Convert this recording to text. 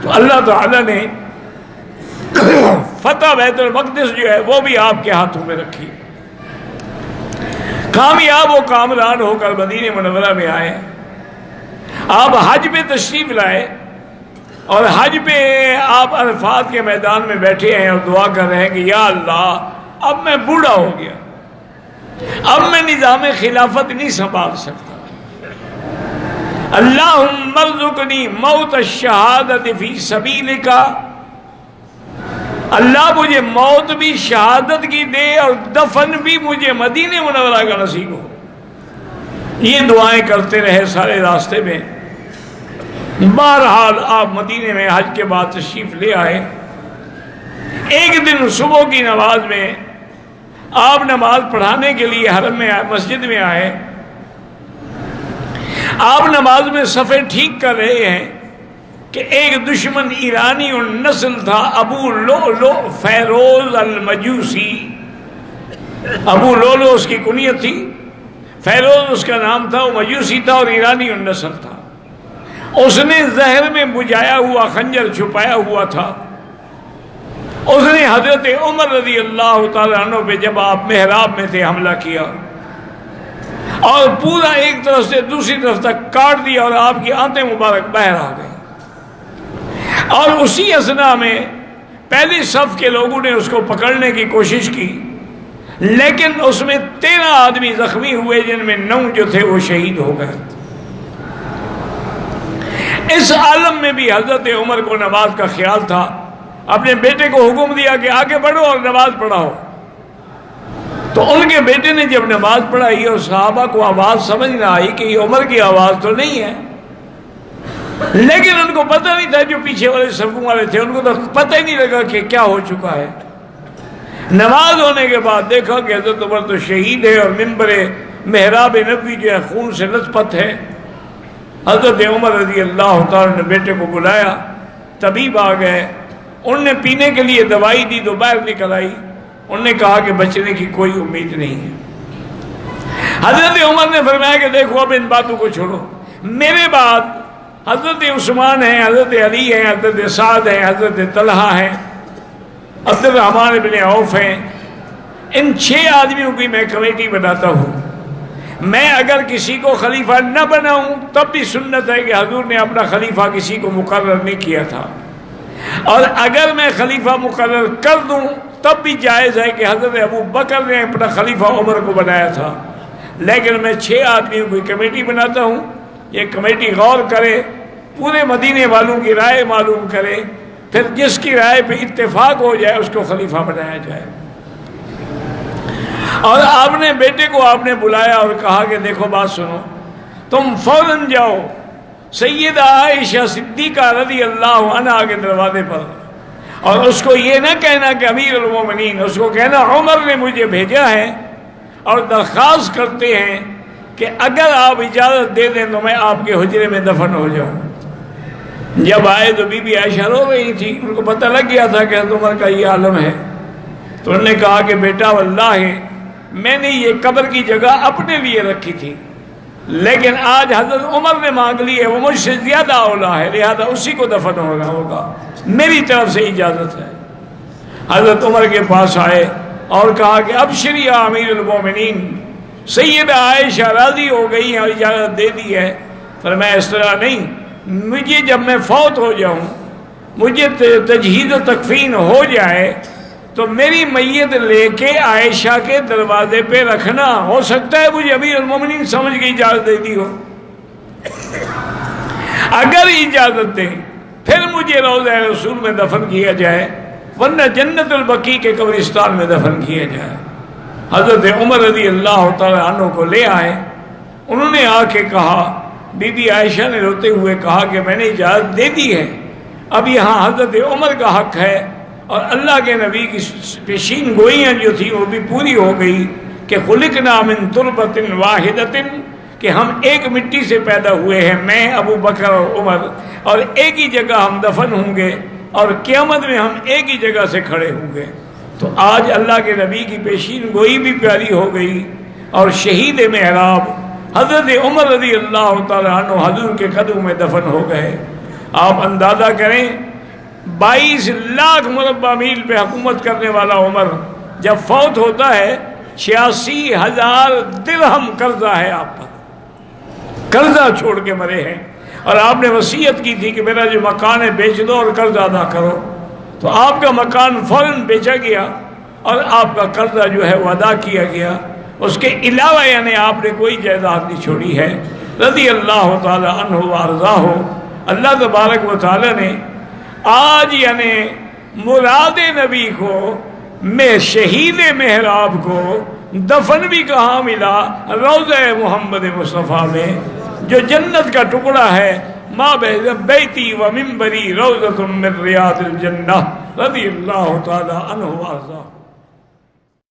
تو اللہ تعالیٰ نے فتح بیت المقدس جو ہے وہ بھی آپ کے ہاتھوں میں رکھی، کامیاب و کامران ہو کر مدینہ منورہ میں آئے، آپ حج پہ تشریف لائے، اور حج پہ آپ عرفات کے میدان میں بیٹھے ہیں اور دعا کر رہے ہیں کہ یا اللہ اب میں بوڑھا ہو گیا، اب میں نظام خلافت نہیں سنبھال سکتا، اللہم ارزقنی موت الشہادت فی سبیلک، اللہ مجھے موت بھی شہادت کی دے اور دفن بھی مجھے مدینہ منورہ کا نصیب ہو۔ یہ دعائیں کرتے رہے سارے راستے میں۔ بہرحال آپ مدینے میں حج کے بعد تشریف لے آئے۔ ایک دن صبح کی نماز میں آپ نماز پڑھانے کے لیے حرم میں مسجد میں آئے، آپ نماز میں صفیں ٹھیک کر رہے ہیں کہ ایک دشمن ایرانی النسل تھا، ابو لؤلؤ فیروز المجوسی، ابو لؤلؤ اس کی کنیت تھی، فیروز اس کا نام تھا، وہ مجوسی تھا اور ایرانی النسل تھا۔ اس نے زہر میں بجھایا ہوا خنجر چھپایا ہوا تھا، اس نے حضرت عمر رضی اللہ تعالیٰ عنہ پہ جب آپ محراب میں تھے حملہ کیا اور پورا ایک طرف سے دوسری طرف تک کاٹ دیا اور آپ کی آنتیں مبارک باہر آ گئی، اور اسی اثنا میں پہلی صف کے لوگوں نے اس کو پکڑنے کی کوشش کی، لیکن اس میں 13 آدمی زخمی ہوئے جن میں 9 جو تھے وہ شہید ہو گئے۔ اس عالم میں بھی حضرت عمر کو نماز کا خیال تھا، اپنے بیٹے کو حکم دیا کہ آگے بڑھو اور نماز پڑھاؤ۔ تو ان کے بیٹے نے جب نماز پڑھائی اور صحابہ کو آواز سمجھ نہ آئی کہ یہ عمر کی آواز تو نہیں ہے، لیکن ان کو پتہ نہیں تھا، جو پیچھے والے صفوں والے تھے ان کو تو پتہ ہی نہیں لگا کہ کیا ہو چکا ہے۔ نماز ہونے کے بعد دیکھا کہ حضرت عمر تو شہید ہے اور منبر محراب نبوی جو ہے خون سے لت پت ہے۔ حضرت عمر رضی اللہ تعالیٰ نے بیٹے کو بلایا، طبیب آ گئے، ان نے پینے کے لیے دوائی دی تو باہر نکل آئی، انہوں نے کہا کہ بچنے کی کوئی امید نہیں ہے۔ حضرت عمر نے فرمایا کہ دیکھو اب ان باتوں کو چھوڑو، میرے بعد حضرت عثمان ہیں، حضرت علی ہیں، حضرت سعد ہیں، حضرت طلحہ ہیں، عبد الرحمن بن عوف ہیں، ان 6 آدمیوں کی میں کمیٹی بناتا ہوں۔ میں اگر کسی کو خلیفہ نہ بناؤں تب بھی سنت ہے کہ حضور نے اپنا خلیفہ کسی کو مقرر نہیں کیا تھا، اور اگر میں خلیفہ مقرر کر دوں تب بھی جائز ہے کہ حضرت ابو بکر نے اپنا خلیفہ عمر کو بنایا تھا، لیکن میں 6 آدمیوں کی کمیٹی بناتا ہوں، یہ کمیٹی غور کرے، پورے مدینے والوں کی رائے معلوم کرے، پھر جس کی رائے پہ اتفاق ہو جائے اس کو خلیفہ بنایا جائے۔ اور آپ نے بیٹے کو آپ نے بلایا اور کہا کہ دیکھو بات سنو، تم فوراً جاؤ سیدہ عائشہ صدیقہ رضی اللہ عنہا کے دروازے پر، اور اس کو یہ نہ کہنا کہ امیر المومنین، اس کو کہنا عمر نے مجھے بھیجا ہے اور درخواست کرتے ہیں کہ اگر آپ اجازت دے دیں تو میں آپ کے حجرے میں دفن ہو جاؤں۔ جب آئے تو بی بی عائشہ رو رہی تھی، ان کو پتہ لگ گیا تھا کہ حضرت عمر کا یہ عالم ہے، تو انہوں نے کہا کہ بیٹا واللہ میں نے یہ قبر کی جگہ اپنے لیے رکھی تھی، لیکن آج حضرت عمر نے مانگ لی ہے، وہ مجھ سے زیادہ اولا ہے، لہذا اسی کو دفن ہوگا، میری طرف سے اجازت ہے۔ حضرت عمر کے پاس آئے اور کہا کہ ابشری یا امیر المومنین، سیدہ عائشہ راضی ہو گئی ہیں اور اجازت دے دی ہے۔ فرمایا اس طرح نہیں، مجھے جب میں فوت ہو جاؤں، مجھے تجہیز و تکفین ہو جائے تو میری میت لے کے عائشہ کے دروازے پہ رکھنا، ہو سکتا ہے مجھے امیر المومنین سمجھ کے اجازت دے دی ہو، اگر اجازت دیں پھر مجھے روضہ رسول میں دفن کیا جائے، ورنہ جنت البقیع کے قبرستان میں دفن کیا جائے۔ حضرت عمر رضی اللہ تعالیٰ عنہ کو لے آئے، انہوں نے آ کے کہا، بی بی عائشہ نے روتے ہوئے کہا کہ میں نے اجازت دے دی ہے، اب یہاں حضرت عمر کا حق ہے، اور اللہ کے نبی کی پیشین گوئیاں جو تھی وہ بھی پوری ہو گئی کہ خلقنا من تربۃ واحدۃ، کہ ہم ایک مٹی سے پیدا ہوئے ہیں، میں ابو بکر اور عمر، اور ایک ہی جگہ ہم دفن ہوں گے اور قیامت میں ہم ایک ہی جگہ سے کھڑے ہوں گے۔ تو آج اللہ کے نبی کی پیشین گوئی بھی پیاری ہو گئی، اور شہید محراب حضرت عمر رضی اللہ تعالیٰ عنہ حضور کے قدموں میں دفن ہو گئے۔ آپ اندازہ کریں 22 لاکھ مربع میل پہ حکومت کرنے والا عمر جب فوت ہوتا ہے 86,000 درہم قرضہ ہے آپ پر، قرضہ چھوڑ کے مرے ہیں، اور آپ نے وصیت کی تھی کہ میرا جو مکان ہے بیچ دو اور قرض ادا کرو، تو آپ کا مکان فوراً بیچا گیا اور آپ کا قرضہ جو ہے وہ ادا کیا گیا، اس کے علاوہ یعنی آپ نے کوئی جائیداد نہیں چھوڑی ہے۔ رضی اللہ تعالی عنہ وارضاہ، اللہ تبارک و تعالی نے آج یعنی مراد نبی کو میں شہید محراب کو دفن بھی کہاں ملا؟ روضہ محمد مصطفیٰ میں، جو جنت کا ٹکڑا ہے، ما بین بیتی و منبری روضۃ من ریاض الجنہ، رضی اللہ تعالی عنہ وارضاہ۔